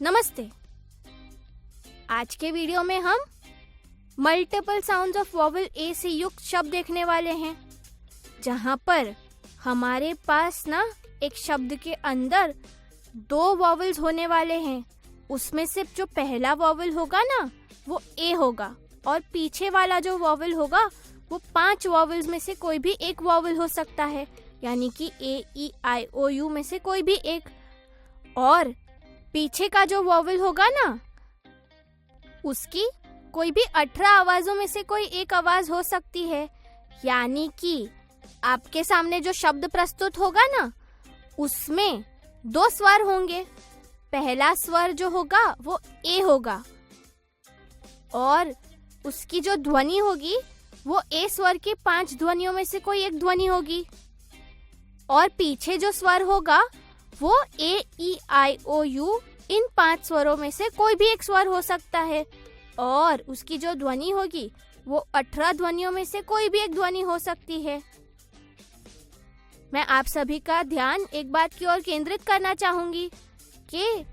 नमस्ते। आज के वीडियो में हम मल्टीपल साउंड्स ऑफ वॉवल ए से युक्त शब्द देखने वाले हैं, जहां पर हमारे पास ना एक शब्द के अंदर 2 वॉवल्स होने वाले हैं। उसमें से जो पहला वॉवल होगा ना वो ए होगा और पीछे वाला जो वॉवल होगा वो 5 वॉवल्स में से कोई भी एक वॉवल हो सकता है, यानी कि ए ई आई ओ यू में से कोई भी एक। और पीछे का जो वॉवल होगा ना उसकी कोई भी 18 आवाजों में से कोई एक आवाज हो सकती है, यानी कि आपके सामने जो शब्द प्रस्तुत होगा ना उसमें 2 स्वर होंगे। पहला स्वर जो होगा वो ए होगा और उसकी जो ध्वनि होगी वो ए स्वर की 5 ध्वनियों में से कोई एक ध्वनि होगी। और पीछे जो स्वर होगा वो ए ई आई ओ यू इन 5 स्वरों में से कोई भी एक स्वर हो सकता है और उसकी जो ध्वनि होगी वो 18 ध्वनियों में से कोई भी एक ध्वनि हो सकती है। मैं आप सभी का ध्यान एक बात की ओर केंद्रित करना चाहूंगी कि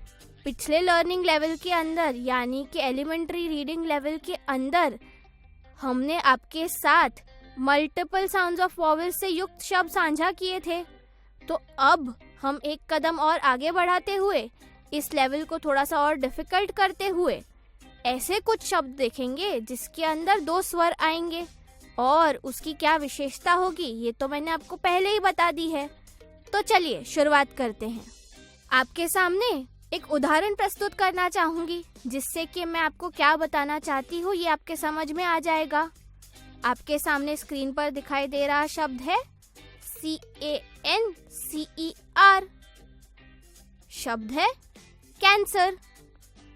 पिछले लर्निंग लेवल के अंदर यानी कि एलिमेंट्री रीडिंग लेवल के अंदर हमने आपके साथ मल्टीपल साउंड्स ऑफ वॉवल से युक्त शब्द साझा किए थे। तो अब हम एक कदम और आगे बढ़ाते हुए इस लेवल को थोड़ा सा और डिफिकल्ट करते हुए ऐसे कुछ शब्द देखेंगे जिसके अंदर 2 स्वर आएंगे और उसकी क्या विशेषता होगी ये तो मैंने आपको पहले ही बता दी है। तो चलिए शुरुआत करते हैं। आपके सामने एक उदाहरण प्रस्तुत करना चाहूंगी जिससे कि मैं आपको क्या बताना चाहती हूँ ये आपके समझ में आ जाएगा। आपके सामने स्क्रीन पर दिखाई दे रहा शब्द है CANCER। शब्द है कैंसर।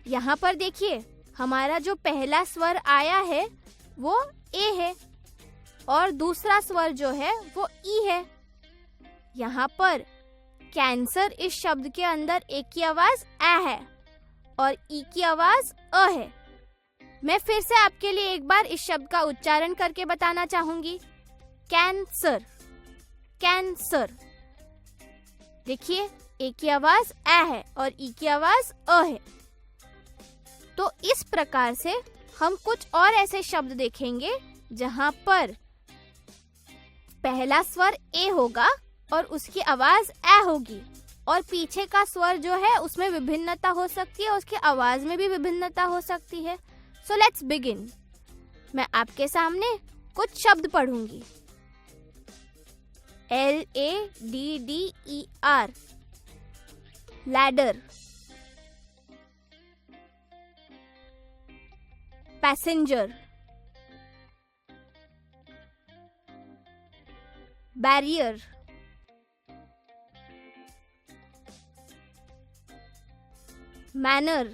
यहाँ पर देखिए हमारा जो पहला स्वर आया है वो ए है और दूसरा स्वर जो है वो ई है। यहाँ पर कैंसर इस शब्द के अंदर ए की आवाज ए है और ई की आवाज अ है। मैं फिर से आपके लिए एक बार इस शब्द का उच्चारण करके बताना चाहूंगी। Cancer, cancer. देखिए ए की आवाज ए है और ई की आवाज अ है। तो इस प्रकार से हम कुछ और ऐसे शब्द देखेंगे जहां पर पहला स्वर ए होगा और उसकी आवाज ए होगी और पीछे का स्वर जो है उसमें विभिन्नता हो सकती है, उसकी आवाज में भी विभिन्नता हो सकती है। So let's begin. मैं आपके सामने कुछ शब्द पढ़ूंगी। LADDER, ladder. Passenger, barrier, manner,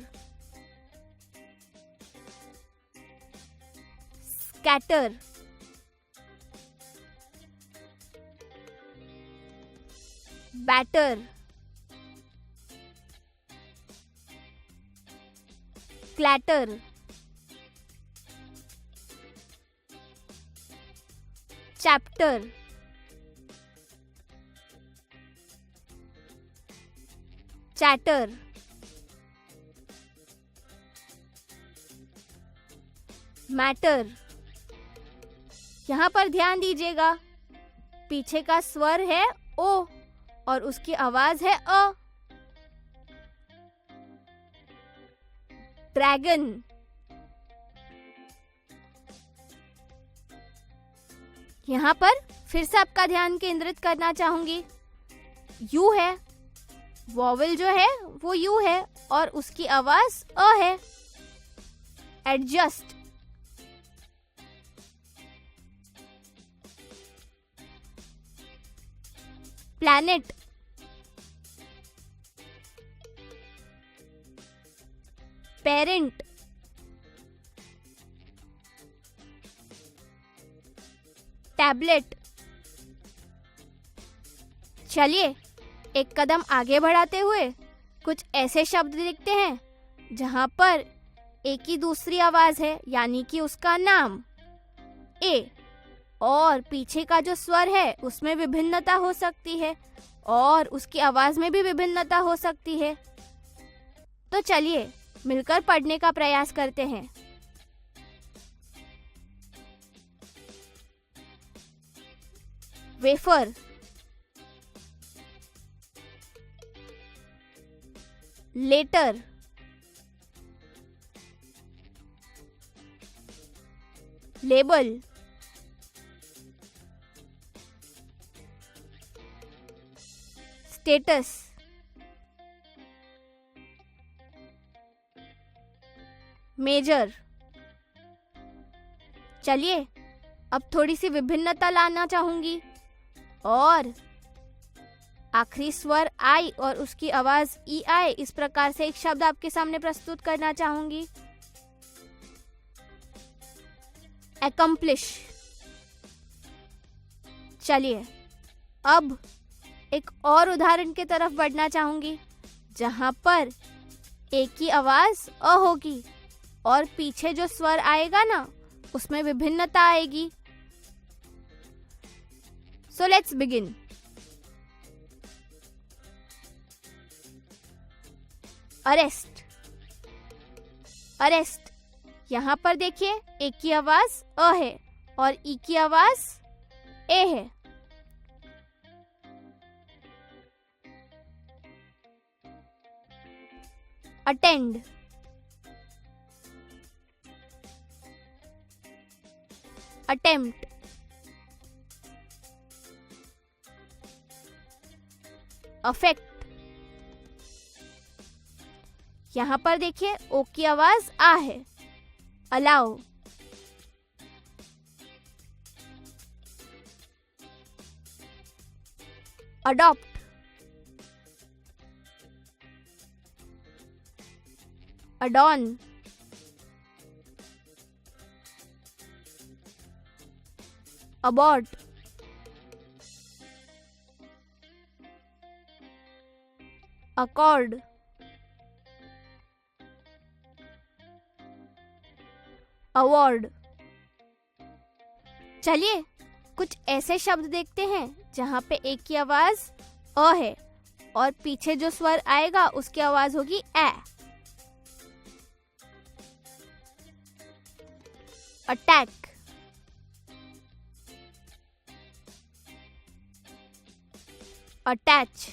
scatter, batter, clatter, chapter, chatter, matter. यहाँ पर ध्यान दीजिएगा पीछे का स्वर है ओ और उसकी आवाज है अ। ड्रैगन, यहाँ पर फिर से आपका ध्यान केंद्रित करना चाहूंगी। यू है, वॉवल जो है वो यू है और उसकी आवाज अ है। Adjust, planet, parent, tablet. चलिए एक कदम आगे बढ़ाते हुए कुछ ऐसे शब्द देखते हैं जहां पर ए की दूसरी आवाज है यानी कि उसका नाम ए और पीछे का जो स्वर है उसमें विभिन्नता हो सकती है और उसकी आवाज में भी विभिन्नता हो सकती है। तो चलिए मिलकर पढ़ने का प्रयास करते हैं। Wafer, letter, label, status, major. चलिए अब थोड़ी सी विभिन्नता लाना चाहूंगी और आखिरी स्वर आई और उसकी आवाज ई आए, इस प्रकार से एक शब्द आपके सामने प्रस्तुत करना चाहूंगी। accomplish। चलिए अब एक और उदाहरण की तरफ बढ़ना चाहूंगी जहां पर एक ही आवाज अ होगी और पीछे जो स्वर आएगा ना उसमें विभिन्नता आएगी। सो लेट्स बिगिन। Arrest, arrest. यहाँ पर देखिए एक की आवाज अ है और ई की आवाज ए है। Attend, attempt, affect. यहाँ पर देखिए ओ की आवाज आ है। Allow, adopt, adorn, abort, accord, award. चलिए कुछ ऐसे शब्द देखते हैं जहाँ पे एक की आवाज अ है और पीछे जो स्वर आएगा उसकी आवाज होगी A. Attack, attach,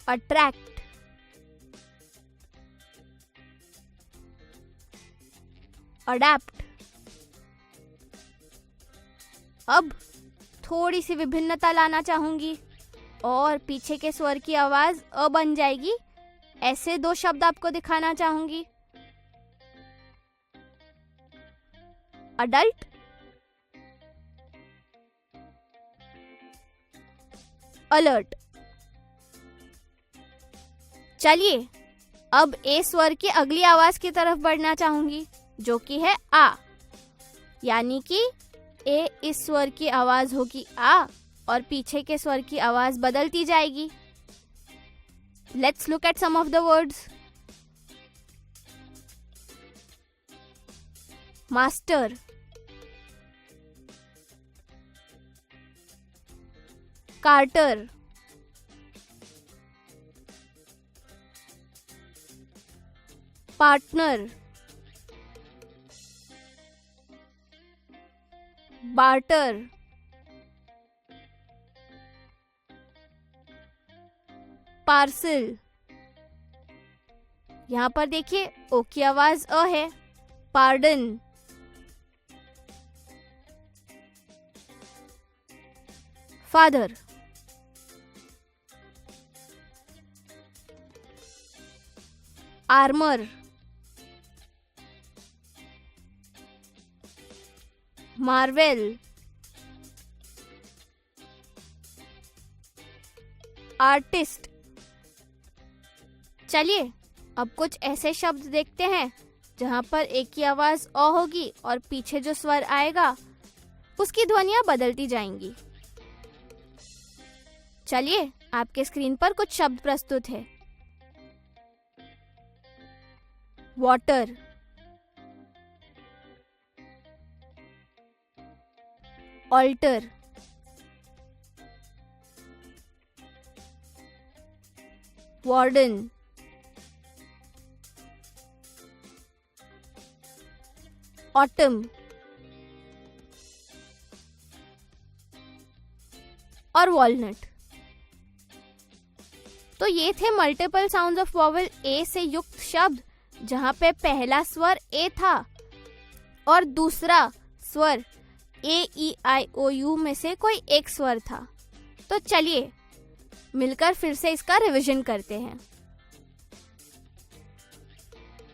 attract, adapt. अब थोड़ी सी विभिन्नता लाना चाहूंगी और पीछे के स्वर की आवाज अ बन जाएगी। ऐसे दो शब्द आपको दिखाना चाहूंगी। Adult, alert. चलिए अब ए स्वर की अगली आवाज की तरफ बढ़ना चाहूंगी जो कि है आ, यानी कि ए इस स्वर की आवाज होगी आ और पीछे के स्वर की आवाज बदलती जाएगी। Let's look at some of the words. Master, carter, partner, barter, parcel. यहाँ पर देखिए ओ की आवाज अ है। Pardon, father, armour, marvel, artist. चलिए अब कुछ ऐसे शब्द देखते हैं जहां पर एक की आवाज अ होगी और पीछे जो स्वर आएगा उसकी ध्वनियां बदलती जाएंगी। चलिए आपके स्क्रीन पर कुछ शब्द प्रस्तुत है। वाटर, ऑल्टर, वार्डन, ऑटम और वॉलनट। तो ये थे मल्टीपल साउंड्स ऑफ वॉवेल ए से युक्त शब्द, जहाँ पे पहला स्वर ए था और दूसरा स्वर AEIOU में से कोई एक स्वर था। तो चलिए मिलकर फिर से इसका रिवीजन करते हैं।